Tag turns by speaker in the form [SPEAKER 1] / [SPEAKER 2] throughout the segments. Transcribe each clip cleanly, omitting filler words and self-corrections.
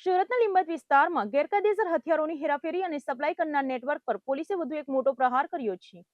[SPEAKER 1] સુરતના લીંબત વિસ્તારમાં ગેરકાયદેસર હથિયારોની હેરાફેરી અને સપ્લાય કરનાર નેટવર્ક પર પોલીસે વધુ એક મોટો પ્રહાર કર્યો છે।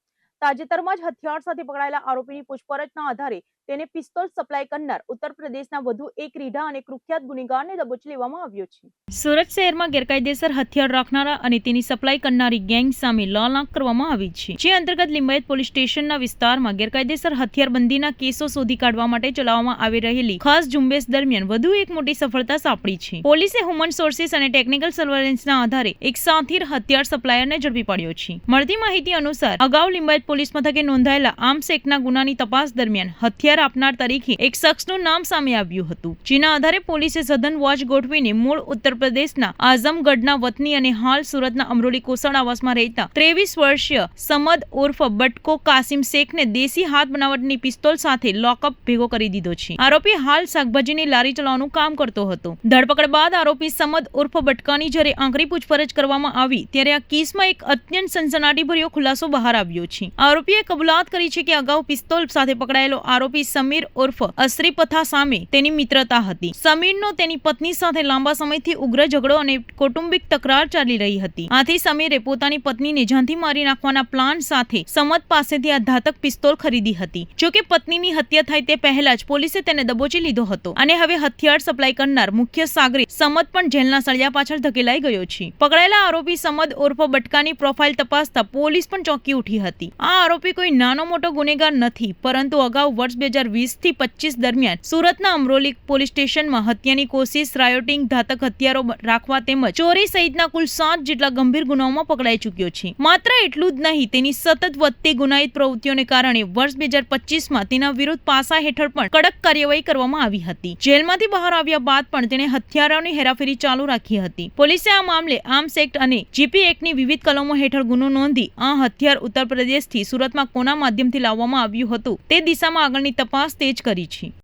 [SPEAKER 1] તાજેતરમાં જ હથિયાર સાથે પકડાયેલા આરોપીની પૂછપરછના આધારે તેને પિસ્તોલ સપ્લાય કરનાર ઉત્તર પ્રદેશના વધુ એક રીઢા અને કુખ્યાત ગુનેગારને દબોચી લેવામાં આવ્યો છે। સુરત શહેરમાં ગેરકાયદેસર હથિયાર રાખનારા અને તેની સપ્લાય કરનારી ગેંગ સામે લાલ આંખ કરવામાં આવી છે, જે અંતર્ગત લીંબાયત પોલીસ સ્ટેશનના વિસ્તારમાં ગેરકાયદેસર હથિયારબંધીના કેસો શોધી કાઢવા માટે ચલાવવામાં આવી રહેલી ખાસ ઝુંબેશ દરમિયાન વધુ એક મોટી સફળતા સાંપડી છે। પોલીસે હ્યુમન સોર્સિસ અને ટેકનિકલ સર્વેલન્સના આધારે એક સાથીર હથિયાર સપ્લાયરને ઝડપી પાડ્યો છે। મળતી માહિતી અનુસાર અગાઉ લીંબાયત પોલીસ મથકે નોંધાયેલા આર્મ્સ એક્ટના ગુનાની તપાસ દરમિયાન હથિયાર આપનાર તરીકે એક શખ્સનું નામ સામે આવ્યું હતું, જેના આધારે પોલીસે સઘન વોચ ગોઠવીને મૂળ ઉત્તર પ્રદેશના આઝમગઢના વતની અને હાલ સુરતના અમરોલી કોસળ આવાસમાં રહેતા 23 વર્ષીય સમદ ઉર્ફ બટકો કાસિમ શેખને દેશી હાથ બનાવટની પિસ્તોલ સાથે લોકઅપ ભેગો કરી દીધો છે। આરોપી હાલ શાકભાજીની લારી ચલાવવાનું કામ કરતો હતો। ધરપકડ બાદ આરોપી સમદ ઉર્ફ બટકાની જ્યારે આંકડી પૂછપરછ કરવામાં આવી ત્યારે આ કેસમાં એક અત્યંત સનસનાટીભર્યો ખુલાસો બહાર આવ્યો છે। આરોપીએ કબૂલાત કરી છે કે અગાઉ પિસ્તોલ સાથે પકડાયેલો આરોપી સમીર ઉર્ફ અસરીપથા સામે તેની મિત્રતા હતી। સમીરનો તેની પત્ની સાથે લાંબા સમયથી ઉગ્ર ઝઘડો અને કૌટુંબિક તકરાર ચાલી રહી હતી। આથી સમીરે પોતાની પત્નીને જાનથી મારી નાખવાના પ્લાન સાથે સમદ પાસેથી આ ધાતક પિસ્તોલ ખરીદી હતી। જો કે પત્નીની હત્યા થાય તે પહેલા જ પોલીસે તેને દબોચી લીધો હતો અને હવે હથિયાર સપ્લાય કરનાર મુખ્ય સાગરી સમદ પણ જેલના સળિયા પાછળ ધકેલાઈ ગયો છે। પકડાયેલા આરોપી સમદ ઉર્ફ બટકાની પ્રોફાઇલ તપાસતા પોલીસ પણ ચોંકી ઉઠી હતી। આ આરોપી કોઈ નાનો મોટો ગુનેગાર નથી, પરંતુ અગાઉ વર્ષ 2020 થી 25 દરમિયાન સુરતના અમરોલી પોલીસ સ્ટેશનમાં હત્યાની કોશિશ, રાયોટિંગ, ધાતક હથિયારો રાખવા તેમજ ચોરી સહિતના કુલ 7 જેટલા ગંભીર ગુનાઓમાં પકડાઈ ચૂક્યો છે। માત્ર એટલું જ નહીં, તેની સતત વધતી ગુનાહિત પ્રવૃત્તિઓને કારણે વર્ષ 2025માં તેના વિરુદ્ધ પાસા હેઠળ પણ કડક કાર્યવાહી કરવામાં આવી હતી। જેલમાંથી બહાર આવ્યા બાદ પણ તેણે હથિયારોની હેરાફેરી ચાલુ રાખી હતી। પોલીસે આ મામલે આર્મ્સ એક્ટ અને જીપી એક્ટની વિવિધ કલમો હેઠળ ગુનો નોંધી આ હથિયાર ઉત્તર પ્રદેશથી સુરતમાં કોના માધ્યમથી લાવવામાં આવ્યું હતું તે દિશામાં આગળની તપાસ તેજ કરી છે।